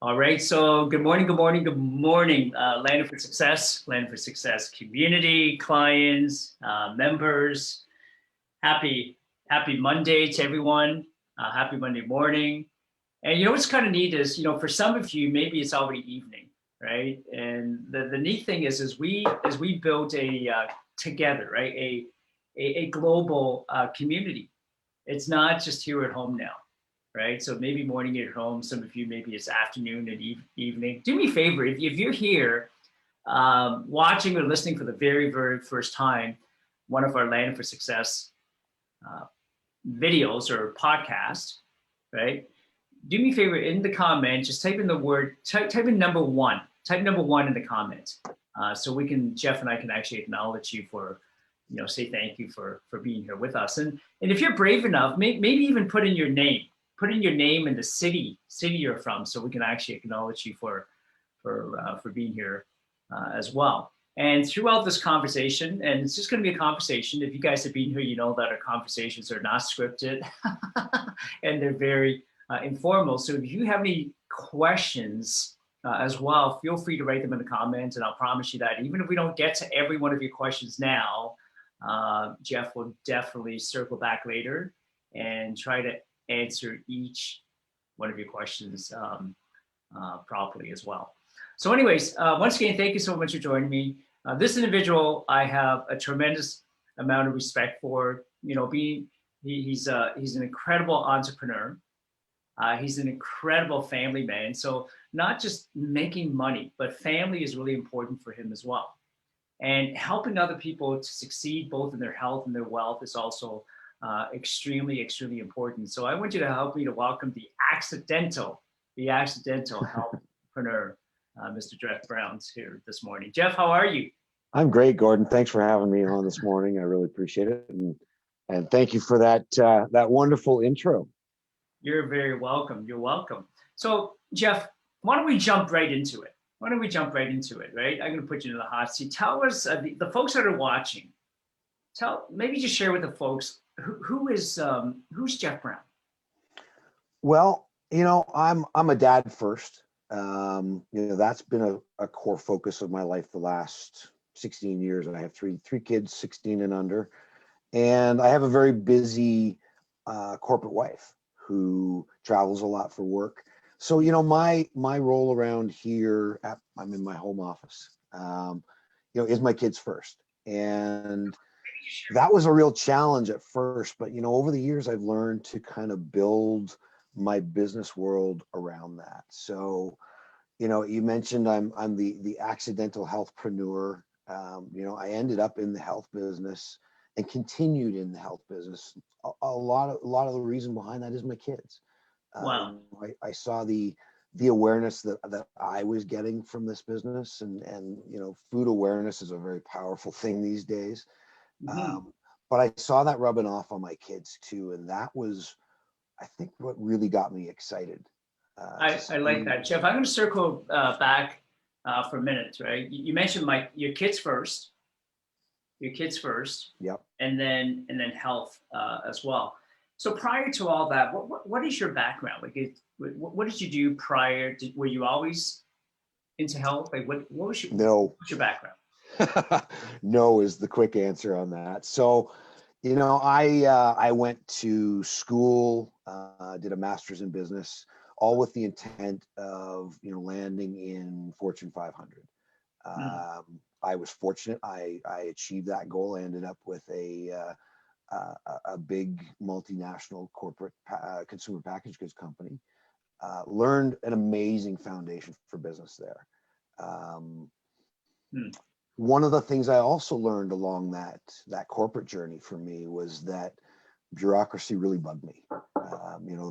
All right. So good morning, good morning, good morning. Landed for Success community, clients, members. Happy Monday to everyone. Happy Monday morning. And you know what's kind of neat is, for some of you, maybe it's already evening, right? And the neat thing is, as we build together, right, a global community. It's not just here at home now, right? So maybe morning at home, some of you, maybe it's afternoon and evening. Do me a favor, if you're here watching or listening for the very, very first time, one of our Land for Success uh, videos or podcasts, right? Do me a favor, in the comments, just type in the word, type in number one. Type number one in the comments. So Jeff and I can actually acknowledge you for, say thank you for being here with us. And if you're brave enough, maybe even put in your name. Put in your name and the city you're from, so we can actually acknowledge you for being here as well. And throughout this conversation, and it's just going to be a conversation. If you guys have been here, you know that our conversations are not scripted, and they're very informal. So if you have any questions as well, feel free to write them in the comments, and I'll promise you that even if we don't get to every one of your questions now, Jeff will definitely circle back later and try to answer each one of your questions properly as well. So anyways, once again, thank you so much for joining me. This individual, I have a tremendous amount of respect for. He's an incredible entrepreneur. He's an incredible family man. So not just making money, but family is really important for him as well. And helping other people to succeed both in their health and their wealth is also extremely, extremely important. So I want you to help me to welcome the accidental healthpreneur, Mr. Jeff Browne, here this morning. Jeff, how are you? I'm great, Gordon. Thanks for having me on this morning. I really appreciate it, and thank you for that wonderful intro. You're very welcome. You're welcome. So, Jeff, why don't we jump right into it? Right? I'm going to put you in the hot seat. Tell us, the folks that are watching, maybe just share with the folks who's Jeff Browne. Well, I'm a dad first. That's been a core focus of my life the last 16 years. I have three kids, 16 and under, and I have a very busy corporate wife who travels a lot for work. So, my role around here, I'm in my home office, is my kids first. And that was a real challenge at first, but, over the years, I've learned to kind of build my business world around that. So, you mentioned I'm the accidental healthpreneur. I ended up in the health business and continued in the health business. A lot of the reason behind that is my kids. Wow. I saw the awareness that I was getting from this business, and food awareness is a very powerful thing these days. Mm-hmm. But I saw that rubbing off on my kids too, and that was, I think, what really got me excited. I like that, Jeff. I'm going to circle back for a minute, right? You mentioned your kids first. Yep. And then health as well. So prior to all that, what is your background? Like, what did you do prior? Were you always into health? Like, what was your background? No is the quick answer on that. So, I went to school, did a master's in business, all with the intent of, landing in Fortune 500. I was fortunate. I achieved that goal. I ended up with a big multinational corporate consumer packaged goods company. Learned an amazing foundation for business there. One of the things I also learned along that corporate journey for me was that bureaucracy really bugged me.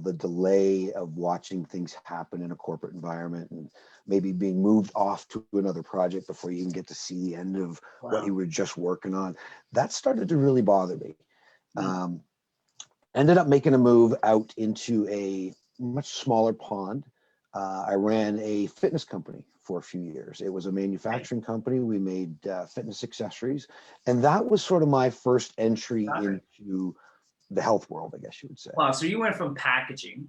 The delay of watching things happen in a corporate environment and maybe being moved off to another project before you even get to see the end of what you were just working on. That started to really bother me. Ended up making a move out into a much smaller pond. I ran a fitness company for a few years. It was a manufacturing company. We made fitness accessories. And that was sort of my first entry into the health world, I guess you would say. Wow. So you went from packaging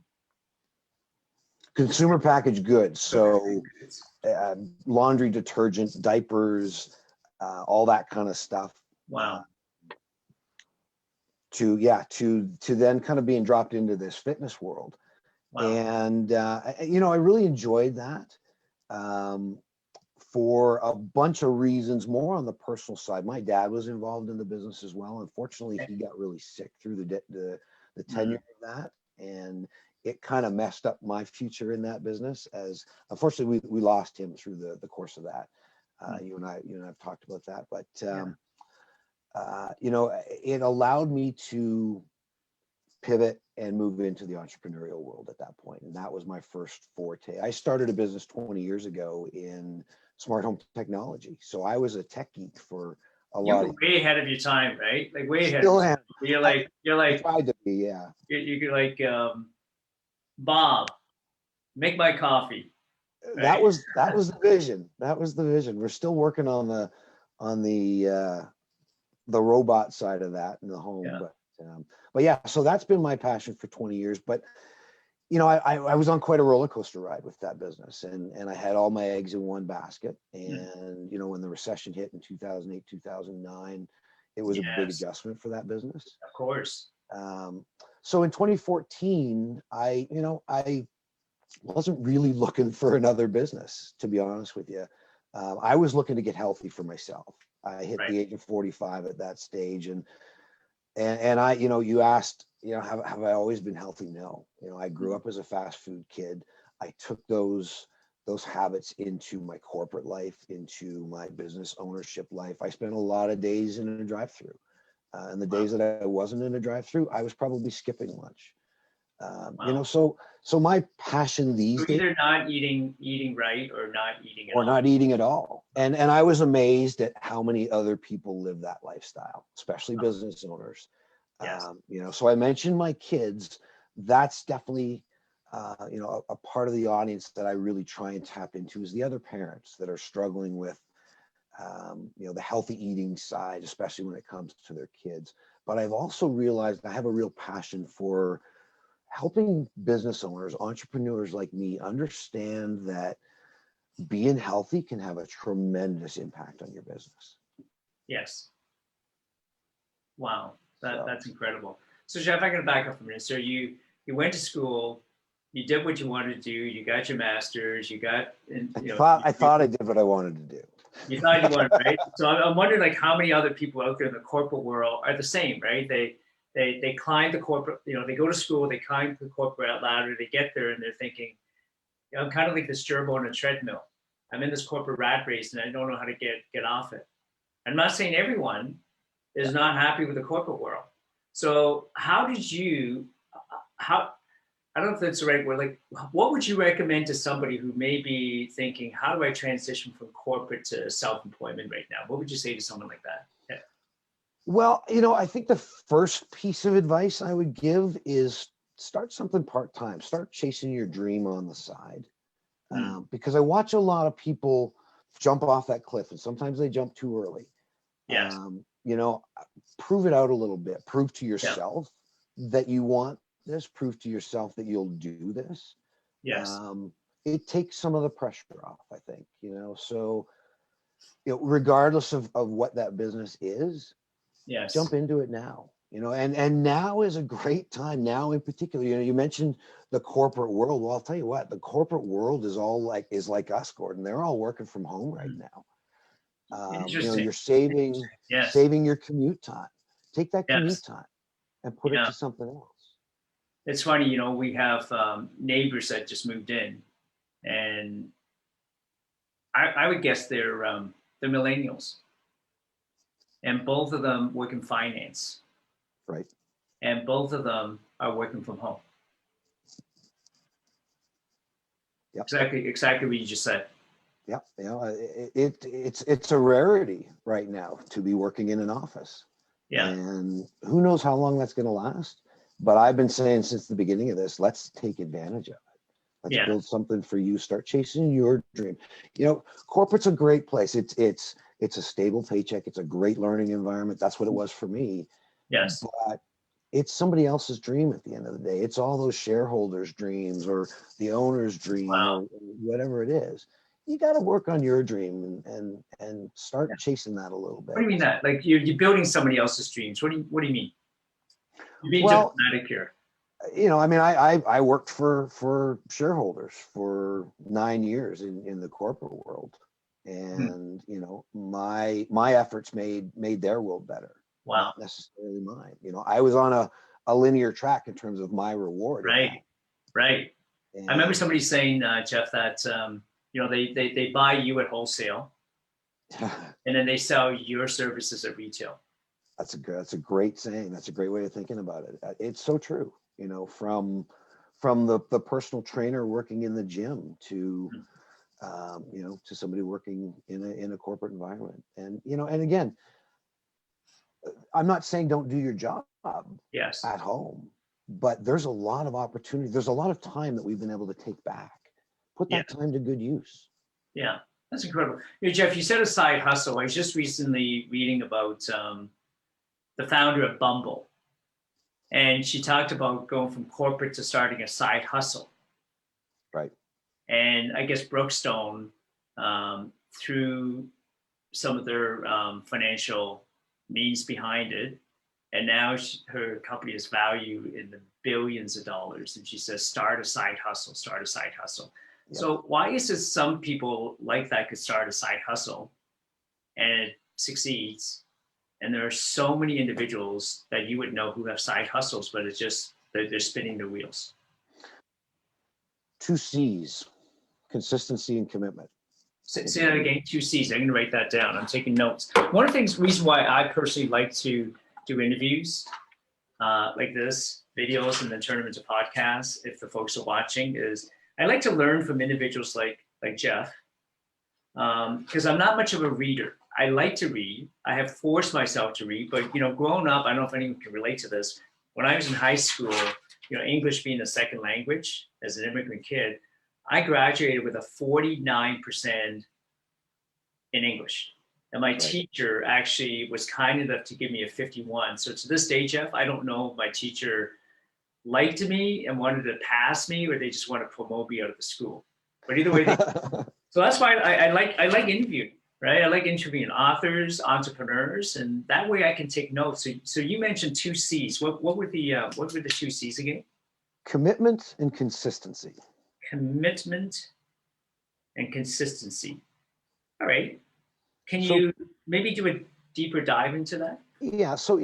consumer packaged goods. So laundry detergent, diapers, all that kind of stuff. Wow. To then kind of being dropped into this fitness world. Wow. And, I really enjoyed that for a bunch of reasons, more on the personal side. My dad was involved in the business as well. Unfortunately, he got really sick through the tenure of that. And it kind of messed up my future in that business, as unfortunately we lost him through the course of that. You and I have talked about that, but it allowed me to pivot and move into the entrepreneurial world at that point. And that was my first forte. I started a business 20 years ago in smart home technology. So I was a tech geek for a lot. You were way ahead of your time, right? Like way ahead. Still am. You're like I tried to be, yeah. You're like Bob, make my coffee. Right? That was the vision. That was the vision. We're still working on the robot side of that in the home, but yeah, so that's been my passion for 20 years. But I was on quite a roller coaster ride with that business, and I had all my eggs in one basket. And when the recession hit in 2008, 2009, it was a big adjustment for that business. Of course. So in 2014, I wasn't really looking for another business, to be honest with you. I was looking to get healthy for myself. I hit the age of 45 at that stage, and I, you asked, have I always been healthy? No. I grew up as a fast food kid. I took those habits into my corporate life, into my business ownership life. I spent a lot of days in a drive-through, and the days that I wasn't in a drive-through, I was probably skipping lunch. So my passion these days, either not eating right, or not eating at all. Not eating at all. And I was amazed at how many other people live that lifestyle, especially business owners. Yes. So I mentioned my kids. That's definitely a part of the audience that I really try and tap into, is the other parents that are struggling with the healthy eating side, especially when it comes to their kids. But I've also realized I have a real passion for helping business owners, entrepreneurs like me, understand that being healthy can have a tremendous impact on your business. Yes. Wow. That's incredible. So Jeff, I'm going to back up for a minute. So you went to school, you did what you wanted to do, you got your master's, I thought I did what I wanted to do. You thought you wanted, right? So I'm wondering, like, how many other people out there in the corporate world are the same, right? They climb the corporate, they go to school, they climb the corporate ladder, they get there and they're thinking, I'm kind of like this gerbil on a treadmill. I'm in this corporate rat race and I don't know how to get off it. I'm not saying everyone is not happy with the corporate world. So how did you, I don't know if that's the right word, like, what would you recommend to somebody who may be thinking, how do I transition from corporate to self-employment right now? What would you say to someone like that? Yeah. Well, I think the first piece of advice I would give is start something part-time. Start chasing your dream on the side. Because I watch a lot of people jump off that cliff, and sometimes they jump too early. Yes. Prove it out a little bit. Prove to yourself that you want this. Prove to yourself that you'll do this. Yes. It takes some of the pressure off, I think, so, regardless of what that business is, jump into it now, and now is a great time. Now in particular, you mentioned the corporate world. Well, I'll tell you what, the corporate world is like us, Gordon. They're all working from home right now. You're saving your commute time. Take that commute time and put it to something else. It's funny, we have neighbors that just moved in, and I would guess they're millennials, and both of them work in finance. Right. And both of them are working from home. Yep. Exactly what you just said. Yeah, it's a rarity right now to be working in an office. Yeah. And who knows how long that's going to last? But I've been saying since the beginning of this, let's take advantage of it. Let's build something for you. Start chasing your dream. Corporate's a great place. It's a stable paycheck. It's a great learning environment. That's what it was for me. Yes. But it's somebody else's dream at the end of the day. It's all those shareholders' dreams or the owner's dream Wow. or whatever it is. You got to work on your dream and start Yeah. chasing that a little bit. What do you mean that? Like you're building somebody else's dreams. What do you mean? You're being Well, diplomatic here. I mean, I worked for shareholders for 9 years in the corporate world, and my efforts made their world better, Wow. not necessarily mine. I was on a linear track in terms of my reward. Right. Right. And I remember somebody saying, Jeff, that they buy you at wholesale and then they sell your services at retail. that's a great saying. That's a great way of thinking about it. It's so true. From the personal trainer working in the gym to to somebody working in a corporate environment. And and again, I'm not saying don't do your job Yes. at home, but there's a lot of opportunity. There's a lot of time that we've been able to take back. Put that time to good use. Yeah, that's incredible. Jeff, you said a side hustle. I was just recently reading about the founder of Bumble, and she talked about going from corporate to starting a side hustle. Right. And I guess Brookstone, through some of their financial means behind it, and now her company is valued in the billions of dollars. And she says, start a side hustle, start a side hustle. Yep. So why is it some people like that could start a side hustle and it succeeds? And there are so many individuals that you would know who have side hustles, but it's just they're spinning their wheels. 2 C's, consistency and commitment. Say that again, 2 C's. I'm going to write that down. I'm taking notes. One of the reason why I personally like to do interviews like this, videos, and then turn them into podcasts, if the folks are watching, is I like to learn from individuals like Jeff, because I'm not much of a reader. I like to read. I have forced myself to read, but growing up, I don't know if anyone can relate to this. When I was in high school, English being a second language as an immigrant kid, I graduated with a 49% in English. And my teacher actually was kind enough to give me a 51. So to this day, Jeff, I don't know if my teacher liked me and wanted to pass me, or they just want to promote me out of the school. But either way, so that's why I like interviewing, right? I like interviewing authors, entrepreneurs, and that way I can take notes. So you mentioned 2 C's. What were the 2 C's again? Commitment and consistency. Commitment and consistency. All right. Can you maybe do a deeper dive into that? Yeah. So,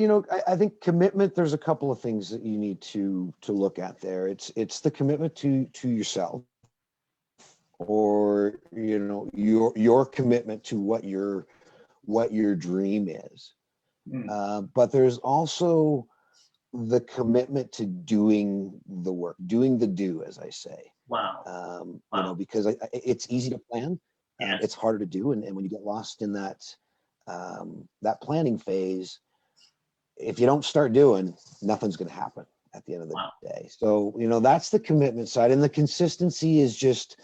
I think commitment, there's a couple of things that you need to look at there. It's the commitment to yourself, or, your commitment to what your dream is. But there's also the commitment to doing the work, doing the do, as I say. Wow. Because it's easy to plan. Yes. It's harder to do. And when you get lost in that planning phase, if you don't start doing, nothing's going to happen at the end of the day. So, that's the commitment side. And the consistency is just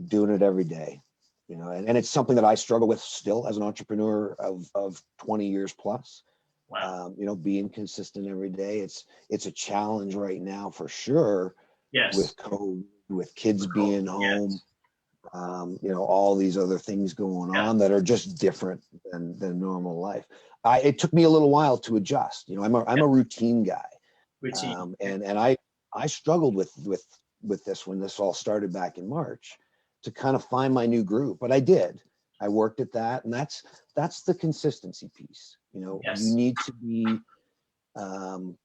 doing it every day, and it's something that I struggle with still as an entrepreneur of 20 years plus. Wow. Being consistent every day. It's a challenge right now for sure. Yes. With COVID, with kids being home. Yes. All these other things going on that are just different than normal life. It took me a little while to adjust. I'm a routine guy. And I struggled with this when this all started back in March, to kind of find my new groove. But I did. I worked at that, and that's the consistency piece. Yes. You need to be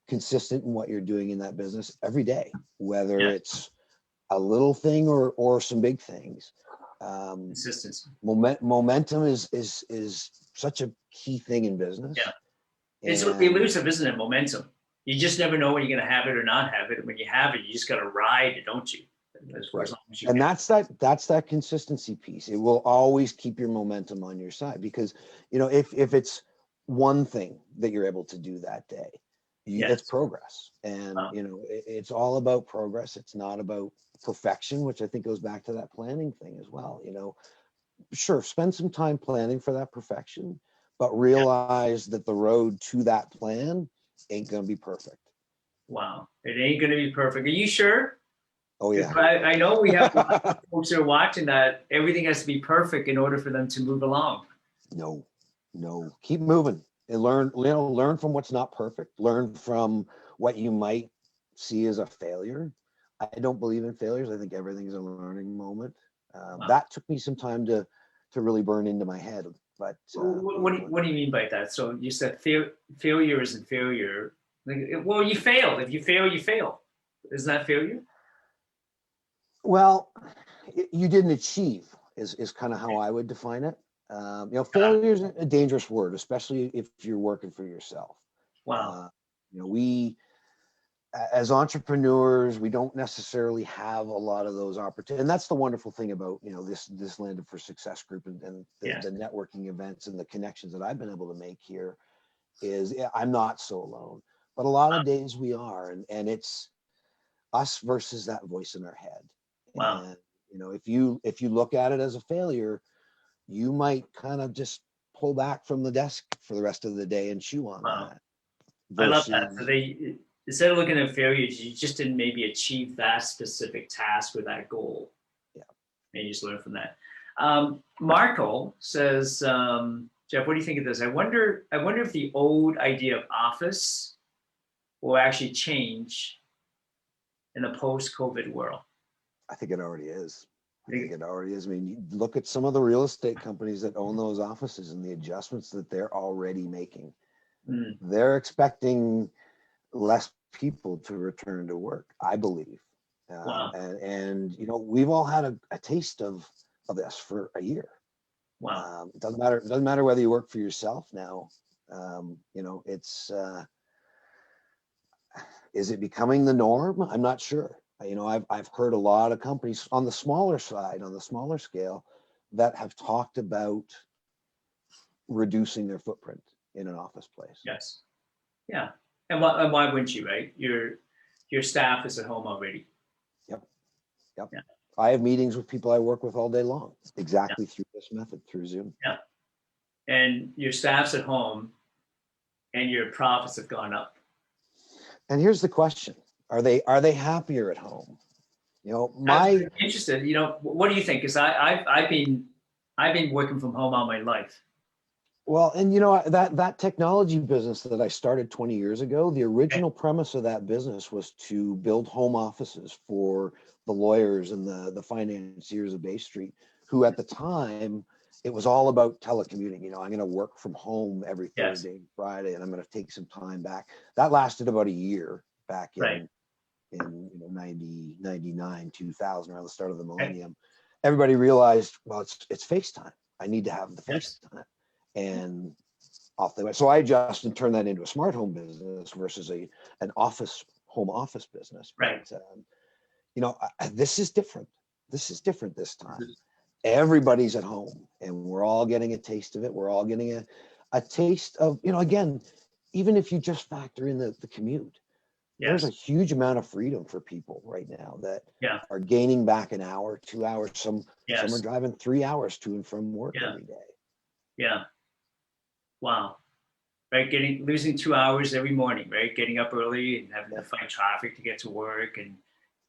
consistent in what you're doing in that business every day, whether it's a little thing or some big things. Consistency. Momentum is such a key thing in business. Yeah. It's elusive, isn't it? Momentum. You just never know when you're going to have it or not have it. And when you have it, you just got to ride it, don't you? Right. And that's that consistency piece. It will always keep your momentum on your side, because if it's one thing that you're able to do that day, it's progress. And it's all about progress. It's not about perfection, which I think goes back to that planning thing as well. Sure, spend some time planning for that perfection, but realize that the road to that plan ain't going to be perfect. Wow. It ain't going to be perfect. Are you sure? Oh yeah. I know we have lots of folks that are watching that everything has to be perfect in order for them to move along. No, no. Keep moving and learn. Learn from what's not perfect. Learn from what you might see as a failure. I don't believe in failures. I think everything is a learning moment. Wow. That took me some time to really burn into my head. But What do you mean by that? So you said failure isn't failure. Like, well, you failed. If you fail, you fail. Isn't that failure? well, you didn't achieve is kind of how I would define it. Failure is a dangerous word, especially if you're working for yourself. Wow. Uh, we as entrepreneurs, we don't necessarily have a lot of those opportunities. And that's the wonderful thing about, this Landed for Success group and Yes. the networking events and the connections that I've been able to make here is I'm not so alone. But a lot Wow. of days we are, and it's us versus that voice in our head. Wow. And if you look at it as a failure, you might kind of just pull back from the desk for the rest of the day and chew on Wow. that. I love that. So Versus, they instead of looking at failures, you just didn't maybe achieve that specific task or that goal. yeah, And you just learn from that. Marco says, Jeff, what do you think of this? I wonder if the old idea of office will actually change in the post-COVID world. I think it already is. I think it already is. I mean, you look at some of the real estate companies that own those offices and the adjustments that they're already making. Mm. They're expecting less people to return to work, I believe. Wow. And we've all had a taste of this for a year. Wow. It doesn't matter whether you work for yourself now. It's is it becoming the norm? I'm not sure. I've heard a lot of companies on the smaller side, on the smaller scale, that have talked about reducing their footprint in an office place. Yes. Yeah. And why wouldn't you, right? Your staff is at home already. Yep. Yeah. I have meetings with people I work with all day long, exactly Yeah. through this method, through Zoom. Yeah. And your staff's at home and your profits have gone up. And here's the question: Are they happier at home? I'm interested. What do you think? Because I've been working from home all my life. Well, and that technology business that I started 20 years ago, the original premise of that business was to build home offices for the lawyers and the financiers of Bay Street, who at the time, it was all about telecommuting. I'm going to work from home every Yes. Thursday and Friday, and I'm going to take some time back. That lasted about a year back in 90, 99, 2000, around the start of the millennium. Everybody realized, well, it's FaceTime. I need to have the FaceTime. And off they went. So I adjusted and turned that into a smart home business versus an home office business. Right. But, this is different. This is different this time. Everybody's at home and we're all getting a taste of it. We're all getting a taste of, again, even if you just factor in the commute, there's a huge amount of freedom for people right now that are gaining back an hour, 2 hours. Some are driving 3 hours to and from work every day. Yeah. Wow. Right. Losing 2 hours every morning, right? Getting up early and having to fight traffic to get to work and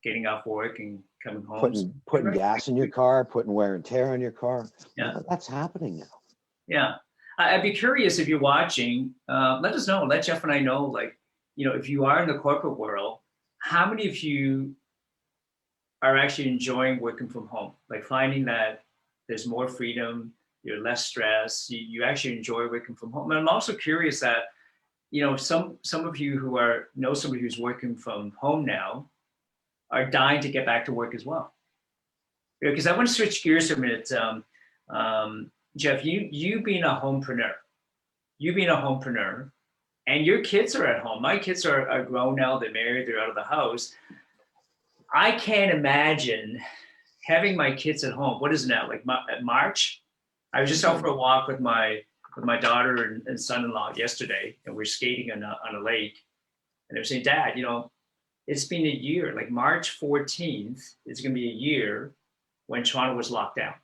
getting off work and coming home. Putting gas in your car, putting wear and tear on your car. Yeah. That's happening now. Yeah. I'd be curious if you're watching, let us know, let Jeff and I know, if you are in the corporate world, how many of you are actually enjoying working from home? Like finding that there's more freedom, you're less stressed, you actually enjoy working from home. And I'm also curious that, some of you who know somebody who's working from home now are dying to get back to work as well. Because I want to switch gears for a minute. Jeff, you being a homepreneur, and your kids are at home. My kids are grown now, they're married, they're out of the house. I can't imagine having my kids at home. What is it now, like March? I was just out for a walk with my daughter and son-in-law yesterday, and we're skating on a lake. And they're saying, Dad, it's been a year. Like March 14th is going to be a year when Toronto was locked down.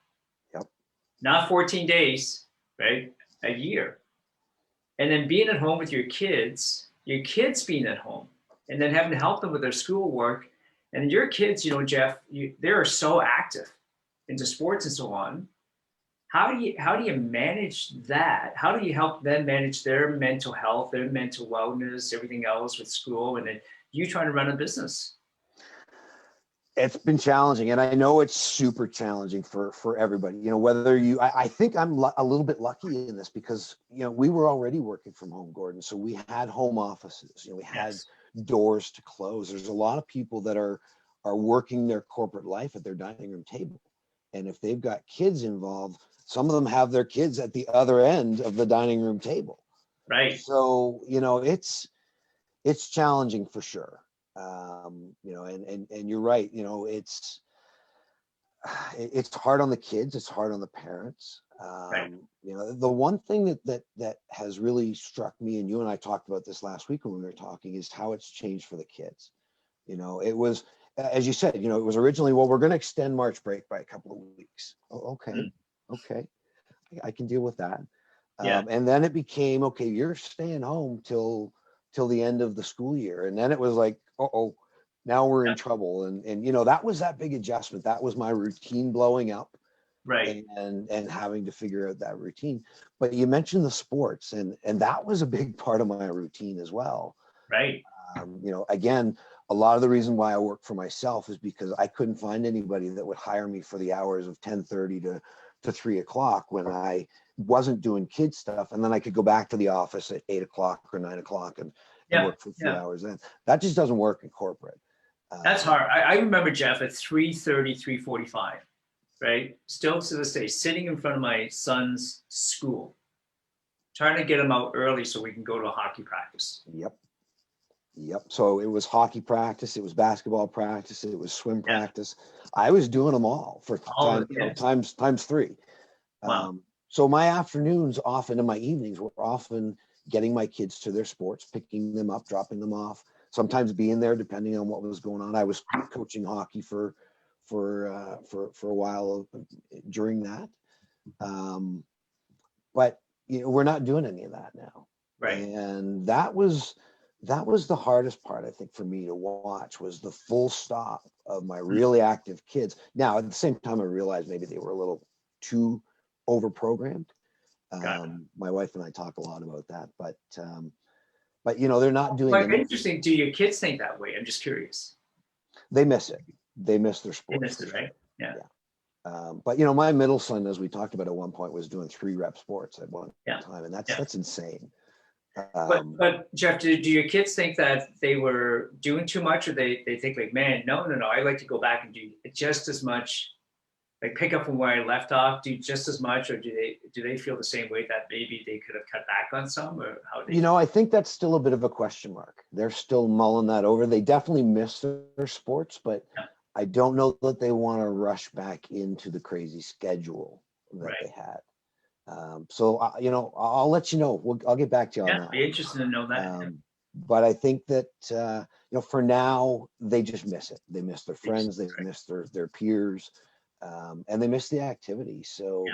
Yep. Not 14 days, right? A year. And then being at home with your kids being at home. and then having to help them with their schoolwork. And your kids, Jeff, they are so active into sports and so on. How do you manage that? How do you help them manage their mental health, their mental wellness, everything else with school, and then you trying to run a business? It's been challenging, and I know it's super challenging for everybody. Whether I think I'm a little bit lucky in this because we were already working from home, Gordon. So we had home offices. We had doors to close. There's a lot of people that are working their corporate life at their dining room table, and if they've got kids involved, some of them have their kids at the other end of the dining room table. Right. So it's challenging for sure. And you're right. It's hard on the kids. It's hard on the parents. Right. The one thing that has really struck me, and you and I talked about this last week when we were talking, is how it's changed for the kids. It was, as you said, it was originally, well, we're going to extend March break by a couple of weeks. Oh, okay. Okay. I can deal with that. And then it became, okay, you're staying home till the end of the school year. And then it was like, oh, now we're in trouble. And that was that big adjustment. That was my routine blowing up. Right. And having to figure out that routine. But you mentioned the sports, and that was a big part of my routine as well. Right. Again, a lot of the reason why I work for myself is because I couldn't find anybody that would hire me for the hours of 10:30 to 3 o'clock when I wasn't doing kid stuff. And then I could go back to the office at 8 o'clock or 9 o'clock and work for 3 hours. Then that just doesn't work in corporate. That's hard. I remember, Jeff, at 3:30, 3:45, right? Still to this day, sitting in front of my son's school, trying to get him out early so we can go to a hockey practice. Yep. So it was hockey practice, it was basketball practice, it was swim practice. I was doing them all for times three. Wow. So my afternoons often and my evenings were often getting my kids to their sports, picking them up, dropping them off, sometimes being there depending on what was going on. I was coaching hockey for a while during that. But we're not doing any of that now. Right. And that was the hardest part, I think, for me to watch, was the full stop of my really active kids. Now, at the same time, I realized maybe they were a little too overprogrammed. My wife and I talk a lot about that, but they're not doing it. Interesting. Do your kids think that way? I'm just curious. They miss it. They miss their sports. They miss it, right? Yeah. But my middle son, as we talked about at one point, was doing 3-rep sports at one time, and that's insane. But Jeff, do your kids think that they were doing too much, or they think like, man, no, I like to go back and do just as much, like pick up from where I left off, do just as much, or do they feel the same way that maybe they could have cut back on some, or how do I think that's still a bit of a question mark. They're still mulling that over. They definitely miss their sports, but I don't know that they want to rush back into the crazy schedule that they had. So I'll let you know. I'll get back to you on that. Yeah, be interested to know that. But I think that for now, they just miss it. They miss their friends. They miss their peers, and they miss the activity. So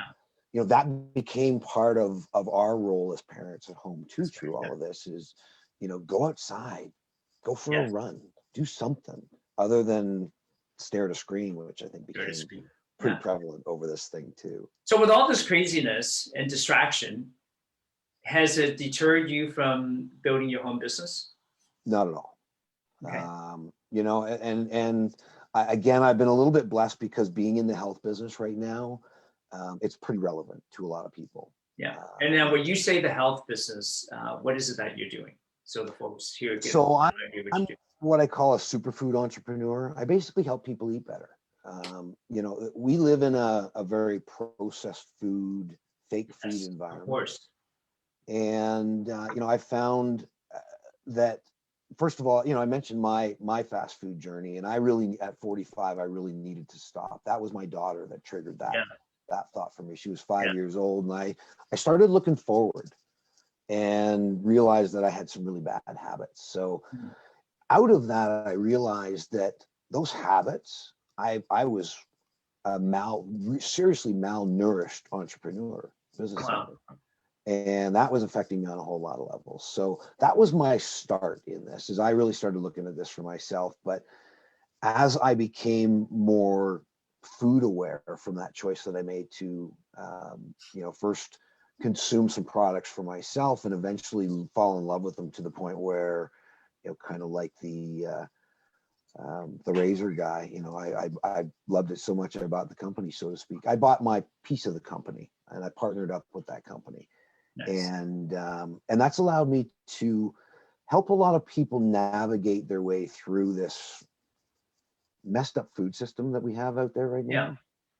that became part of our role as parents at home too. Through all of this is, go outside, go for a run, do something other than stare at a screen, which I think became pretty prevalent over this thing too. So with all this craziness and distraction, has it deterred you from building your home business? Not at all. Okay. And again, I've been a little bit blessed because being in the health business right now, it's pretty relevant to a lot of people. Yeah. And now when you say the health business, what is it that you're doing? So the folks here. So I'm what I call a superfood entrepreneur. I basically help people eat better. We live in a very processed food, fake food environment. Of course. And, I found that, first of all, I mentioned my fast food journey, and at 45, I really needed to stop. That was my daughter that triggered that thought for me. She was 5 years old, and I started looking forward and realized that I had some really bad habits. So out of that, I realized that those habits, I was a seriously malnourished entrepreneur, business owner. And that was affecting me on a whole lot of levels. So that was my start in this, is I really started looking at this for myself. But as I became more food aware from that choice that I made to, first consume some products for myself and eventually fall in love with them to the point where, kind of like the razor guy, I loved it so much. I bought the company, so to speak. I bought my piece of the company and I partnered up with that company. Nice. And that's allowed me to help a lot of people navigate their way through this messed up food system that we have out there right now.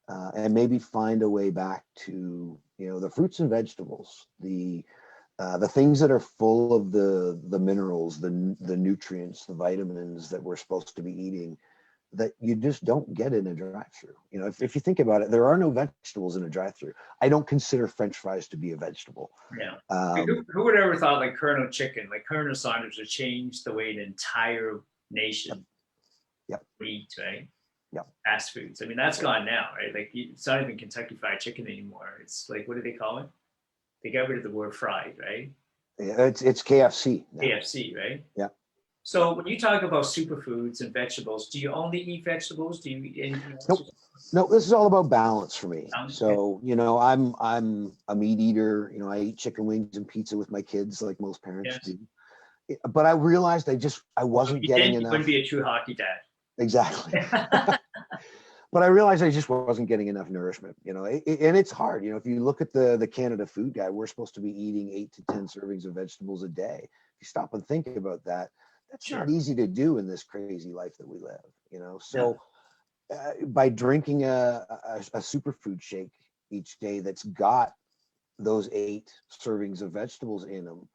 And maybe find a way back to, the fruits and vegetables, the things that are full of the minerals, the nutrients, the vitamins that we're supposed to be eating, that you just don't get in a drive-through. If you think about it, there are no vegetables in a drive-through. I don't consider French fries to be a vegetable. Yeah. Who would ever thought like Colonel Chicken, like Colonel Sanders would change the way an entire nation eats, right? Yeah. Fast foods. I mean, that's gone now, right? Like it's not even Kentucky Fried Chicken anymore. It's like, what do they call it? They got rid of the word fried, right? Yeah, it's KFC now. KFC, right? Yeah. So when you talk about superfoods and vegetables, do you only eat vegetables? Do you eat anything else? Nope. No, this is all about balance for me. So, I'm a meat eater. I eat chicken wings and pizza with my kids like most parents do. But I realized I wasn't getting enough. You wouldn't be a true hockey dad. Exactly. But I realized I just wasn't getting enough nourishment, and it's hard. If you look at the Canada Food Guide, we're supposed to be eating 8 to 10 servings of vegetables a day. If you stop and think about that, that's not easy to do in this crazy life that we live, So by drinking a superfood shake each day that's got those 8 servings of vegetables in them,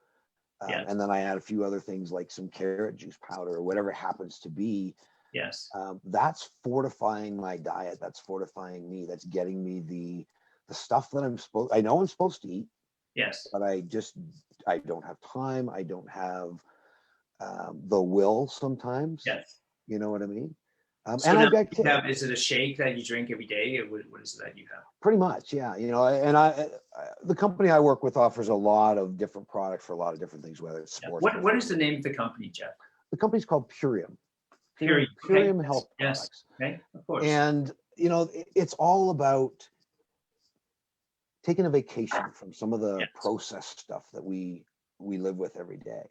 and then I add a few other things like some carrot juice powder or whatever it happens to be. Yes. That's fortifying my diet. That's fortifying me. That's getting me the stuff that I know I'm supposed to eat. Yes. But I don't have time. I don't have the will sometimes. Yes. You know what I mean? So and now is it a shake that you drink every day? Or what is it that you have? Pretty much, yeah. And the company I work with offers a lot of different products for a lot of different things, whether it's sports. What is the name of the company, Jeff? The company's called Purium. Purium Health Products. Okay, of course. And it's all about taking a vacation from some of the processed stuff that we live with every day.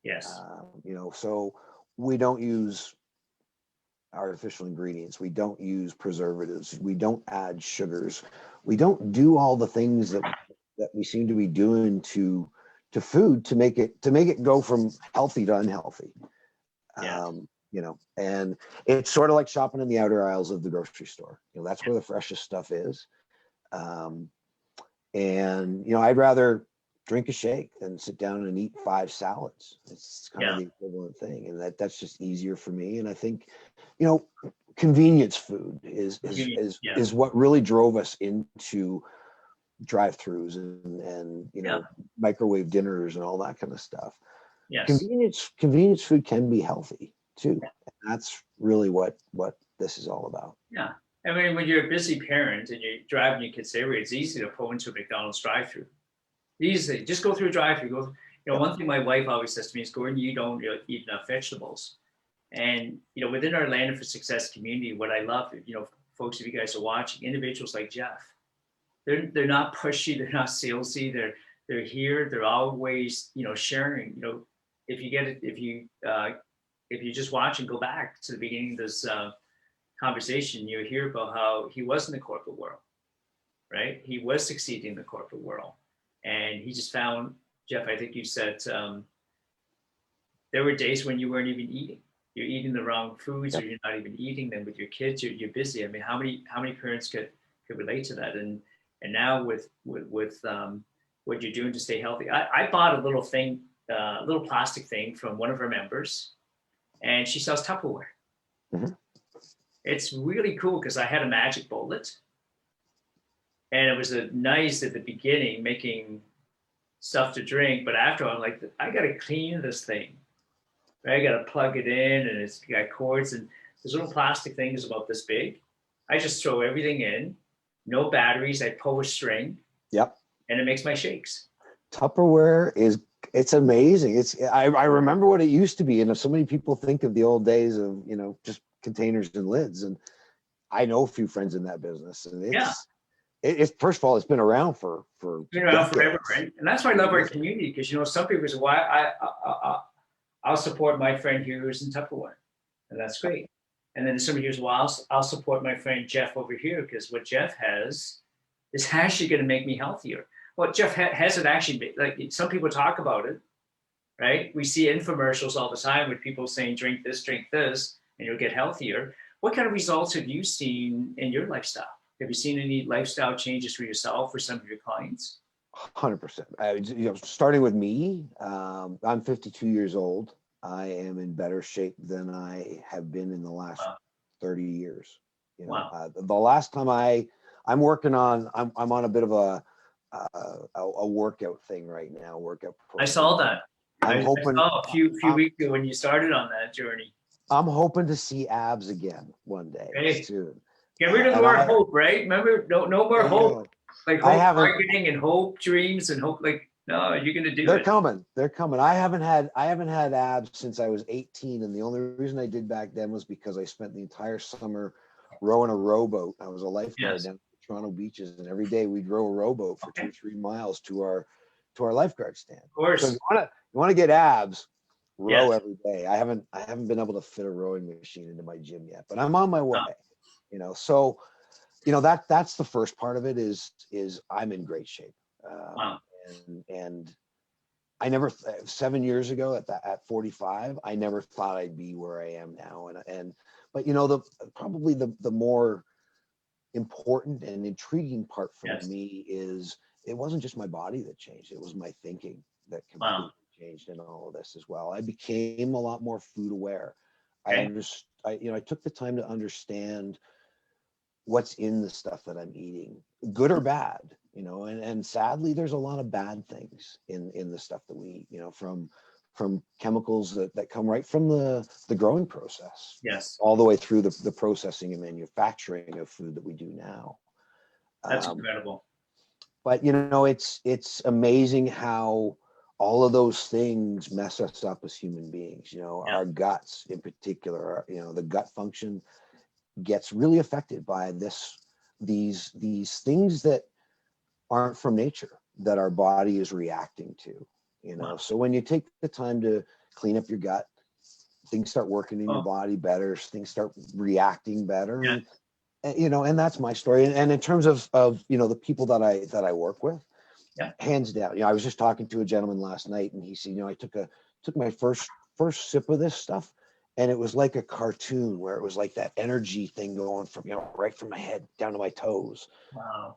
Yes. So we don't use artificial ingredients. We don't use preservatives. We don't add sugars. We don't do all the things that we seem to be doing to food to make it go from healthy to unhealthy. And it's sort of like shopping in the outer aisles of the grocery store. That's where the freshest stuff is. I'd rather drink a shake than sit down and eat 5 salads. It's kind of the equivalent thing. And that's just easier for me. And I think, convenience food is what really drove us into drive-throughs and microwave dinners and all that kind of stuff. Yes. Convenience food can be healthy too. And that's really what this is all about. Yeah. I mean, when you're a busy parent and you're driving your kids everywhere, it's easy to pull into a McDonald's drive-through. Easy, just go through a drive-through. One thing my wife always says to me is, Gordon, you don't eat enough vegetables. And within our Land for Success community, what I love, folks, if you guys are watching, individuals like Jeff, they're not pushy, they're not salesy, they're here, they're always sharing. If you just watch and go back to the beginning of this conversation, you hear about how he was in the corporate world, right? He was succeeding in the corporate world, and he just found, Jeff, I think you said there were days when you weren't even eating. You're eating the wrong foods, or you're not even eating them with your kids. You're busy. I mean, how many parents could relate to that? And now with what you're doing to stay healthy, I bought a little thing, little plastic thing from one of our members, and she sells Tupperware. Mm-hmm. It's really cool because I had a magic bullet, and it was nice at the beginning making stuff to drink, but after I'm like, I got to clean this thing. Right? I got to plug it in, and it's got cords, and this little plastic thing is about this big. I just throw everything in, no batteries. I pull a string. Yep. And it makes my shakes. Tupperware it's amazing. I remember what it used to be. And if so many people think of the old days of, just containers and lids, and I know a few friends in that business, and Yeah. it's first of all, it's been around for Been around forever, decades. right? And that's why I love our community, because some people say, "Why I'll support my friend here who's in Tupperware," and that's great. And then somebody here's, "Well, I'll support my friend Jeff over here because what Jeff has is actually going to make me healthier." Well, Jeff hasn't actually, like some people talk about it, right? We see infomercials all the time with people saying, drink this, and you'll get healthier. What kind of results have you seen in your lifestyle? Have you seen any lifestyle changes for yourself or some of your clients? 100%. Starting with me, I'm 52 years old. I am in better shape than I have been in the last 30 years. The last time I'm working on, I'm on a bit of a workout thing right now. Workout program. I saw that. I saw a few weeks ago when you started on that journey. I'm hoping to see abs again one day soon. Get rid of the word hope, right? Remember, no more hope. Like hope marketing and hope dreams and hope, no, you're gonna do it. They're coming. I haven't had abs since I was 18, and the only reason I did back then was because I spent the entire summer rowing a rowboat. I was a lifeguard down at the Toronto beaches, and every day we'd row a rowboat for 2 or 3 miles to our lifeguard stand. Of course. So if you want to get abs, row every day. I haven't been able to fit a rowing machine into my gym yet, but I'm on my way. So that's the first part of it is I'm in great shape. And I never 7 years ago at 45, I never thought I'd be where I am now. But probably the more important and intriguing part for me is it wasn't just my body that changed. It was my thinking that completely changed in all of this as well. I became a lot more food aware. I took the time to understand what's in the stuff that I'm eating, good or bad, and sadly, there's a lot of bad things in the stuff that we eat, from chemicals that come right from the growing process, all the way through the processing and manufacturing of food that we do now. That's incredible. But it's amazing how all of those things mess us up as human beings. Our guts in particular, the gut function gets really affected by these things that aren't from nature, that our body is reacting to. So when you take the time to clean up your gut, things start working in your body better, things start reacting better. And that's my story. And in terms of the people that I work with, hands down, I was just talking to a gentleman last night, and he said, I took my first sip of this stuff, and it was like a cartoon where it was like that energy thing going from, right from my head down to my toes. Wow.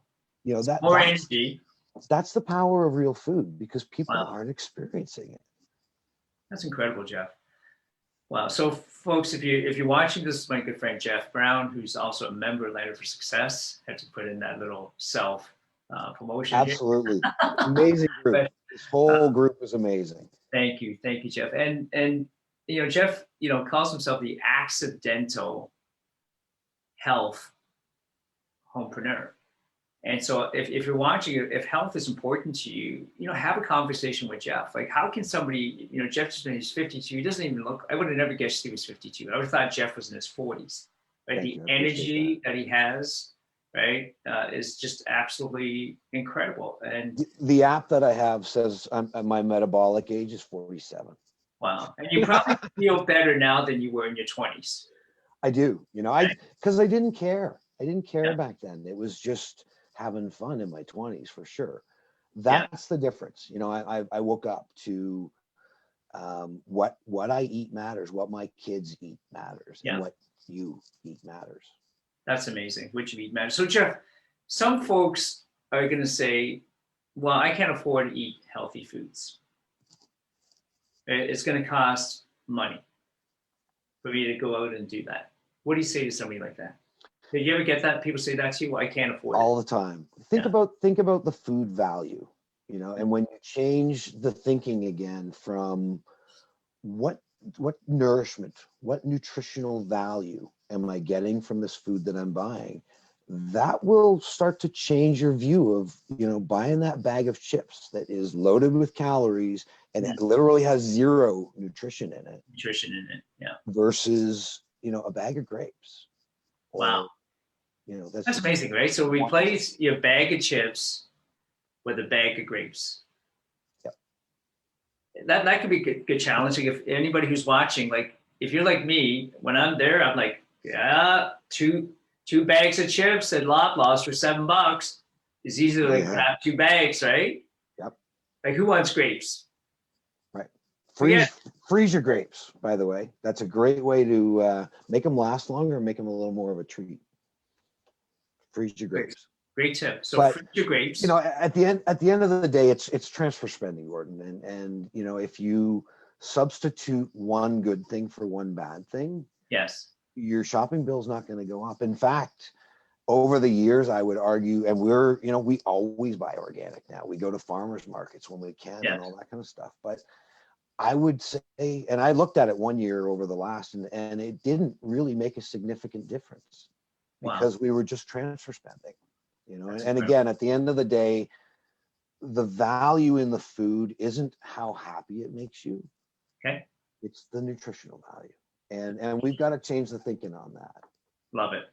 More energy. That's the power of real food, because people aren't experiencing it. That's incredible, Jeff. Wow. So folks, if you're watching, this is my good friend, Jeff Browne, who's also a member of Landed for Success. Had to put in that little self promotion. Absolutely. Amazing group. This whole group is amazing. Thank you, Jeff. And Jeff, calls himself the accidental health homepreneur. And so if you're watching, if health is important to you, have a conversation with Jeff. Like, how can somebody, Jeff he's 52, he doesn't even look, I would have never guessed he was 52. I would have thought Jeff was in his 40s. Right? The energy that he has, right, is just absolutely incredible. And the app that I have says my metabolic age is 47. Wow. And you probably feel better now than you were in your 20s. I do, because I didn't care. I didn't care back then. It was just having fun in my 20s, for sure. That's the difference. I woke up to what I eat matters, what my kids eat matters, and what you eat matters. That's amazing. What you eat matters. So Jeff, some folks are going to say, well, I can't afford to eat healthy foods. It's going to cost money for me to go out and do that. What do you say to somebody like that? Did you ever get that? People say that to you? Well, I can't afford it. All the time. Think about the food value, and when you change the thinking again from what nourishment, what nutritional value am I getting from this food that I'm buying, that will start to change your view of, buying that bag of chips that is loaded with calories and it literally has zero nutrition in it. Yeah. Versus, a bag of grapes. Wow. Or, that's amazing, right? So replace your bag of chips with a bag of grapes. Yep. That could be good challenging. If anybody who's watching, like if you're like me, when I'm there, I'm like, yeah, two bags of chips at Loblaws for $7. It's easy to grab 2 bags, right? Yep. Like who wants grapes? Right. Freeze your grapes, by the way. That's a great way to make them last longer and make them a little more of a treat. Freeze your grapes. Great tip. So freeze your grapes. At the end of the day, it's transfer spending, Gordon. And if you substitute one good thing for one bad thing, yes, your shopping bill is not going to go up. In fact, over the years, I would argue, and we always buy organic now. We go to farmers markets when we can and all that kind of stuff. But I would say, and I looked at it one year over the last, and it didn't really make a significant difference because we were just transfer spending, and again, at the end of the day, the value in the food isn't how happy it makes you. Okay. It's the nutritional value. And we've got to change the thinking on that. Love it.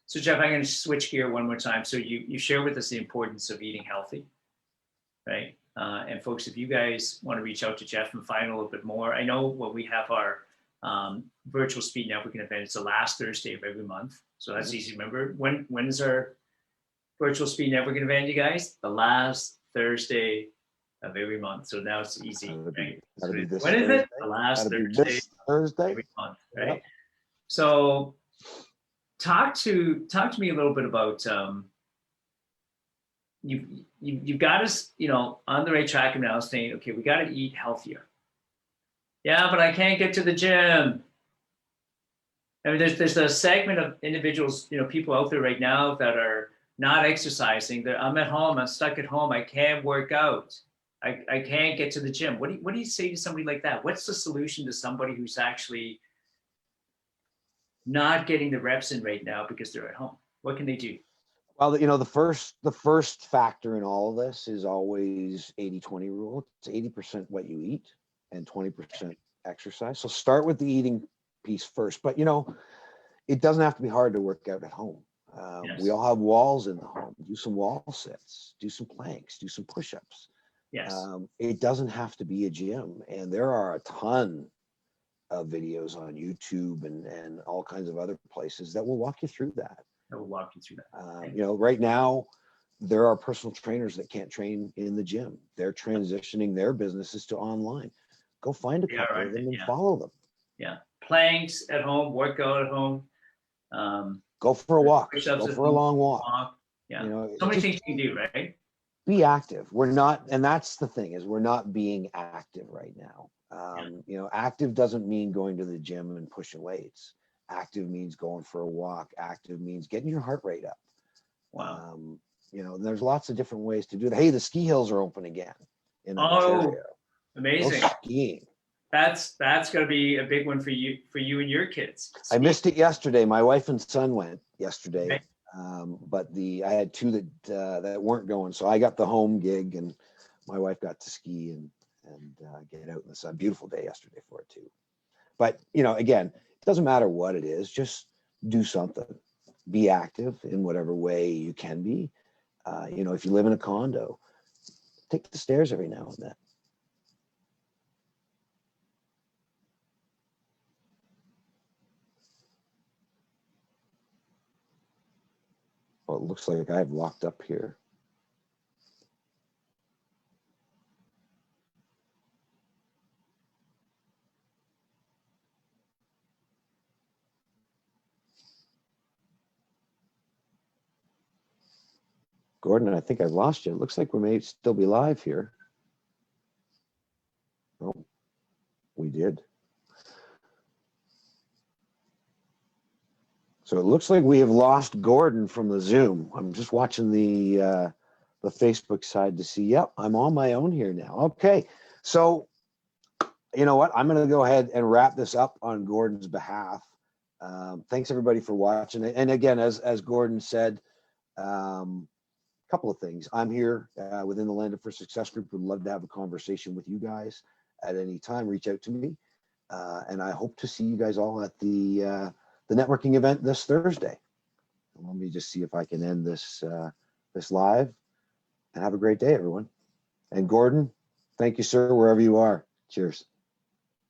So Jeff, I'm going to switch gear one more time. So you share with us the importance of eating healthy, right? And folks, if you guys want to reach out to Jeff and find a little bit more, I know when we have our virtual speed networking event, it's the last Thursday of every month. So that's easy to remember. When is our virtual speed networking event, you guys? The last Thursday of every month. So now it's easy, right? So when is it? The last Thursday every month, right? Yep. So talk to me a little bit about you've got us, on the right track now, saying, okay, we got to eat healthier. Yeah, but I can't get to the gym. I mean, there's a segment of individuals, people out there right now that are not exercising. I'm at home. I'm stuck at home. I can't work out. I can't get to the gym. What do you say to somebody like that? What's the solution to somebody who's actually not getting the reps in right now because they're at home? What can they do? Well, the first factor in all of this is always 80-20 rule. It's 80% what you eat and 20% exercise. So start with the eating piece first. But it doesn't have to be hard to work out at home. We all have walls in the home. Do some wall sits, do some planks, do some push-ups. Yes. It doesn't have to be a gym. And there are a ton of videos on YouTube and all kinds of other places that will walk you through that. Right now, there are personal trainers that can't train in the gym. They're transitioning their businesses to online. Go find a couple of them and follow them. Yeah. Planks at home, workout at home. Go for a walk. Go for a long walk. Yeah. So many things you can do, right? Be active. We're not, and that's the thing, is we're not being active right now. Active doesn't mean going to the gym and pushing weights. Active means going for a walk. Active means getting your heart rate up. Wow. There's lots of different ways to do that. Hey, the ski hills are open again in Ontario. Amazing. Go skiing. That's going to be a big one for you and your kids. I missed it yesterday. My wife and son went yesterday, but I had two that weren't going. So I got the home gig, and my wife got to ski and get out in the sun. Beautiful day yesterday for it too. But again, it doesn't matter what it is. Just do something. Be active in whatever way you can be. If you live in a condo, take the stairs every now and then. Well, it looks like I've locked up here. Gordon, I think I've lost you. It looks like we may still be live here. Oh, we did. So it looks like we have lost Gordon from the Zoom. I'm just watching the Facebook side to see, yep, I'm on my own here now. Okay, so you know what? I'm going to go ahead and wrap this up on Gordon's behalf. Thanks everybody for watching. And again, as Gordon said, Couple of things. I'm here within the Landed for Success group. Would love to have a conversation with you guys at any time. Reach out to me, and I hope to see you guys all at the networking event this Thursday. Let me just see if I can end this this live. And have a great day, everyone. And Gordon, thank you, sir, wherever you are. Cheers.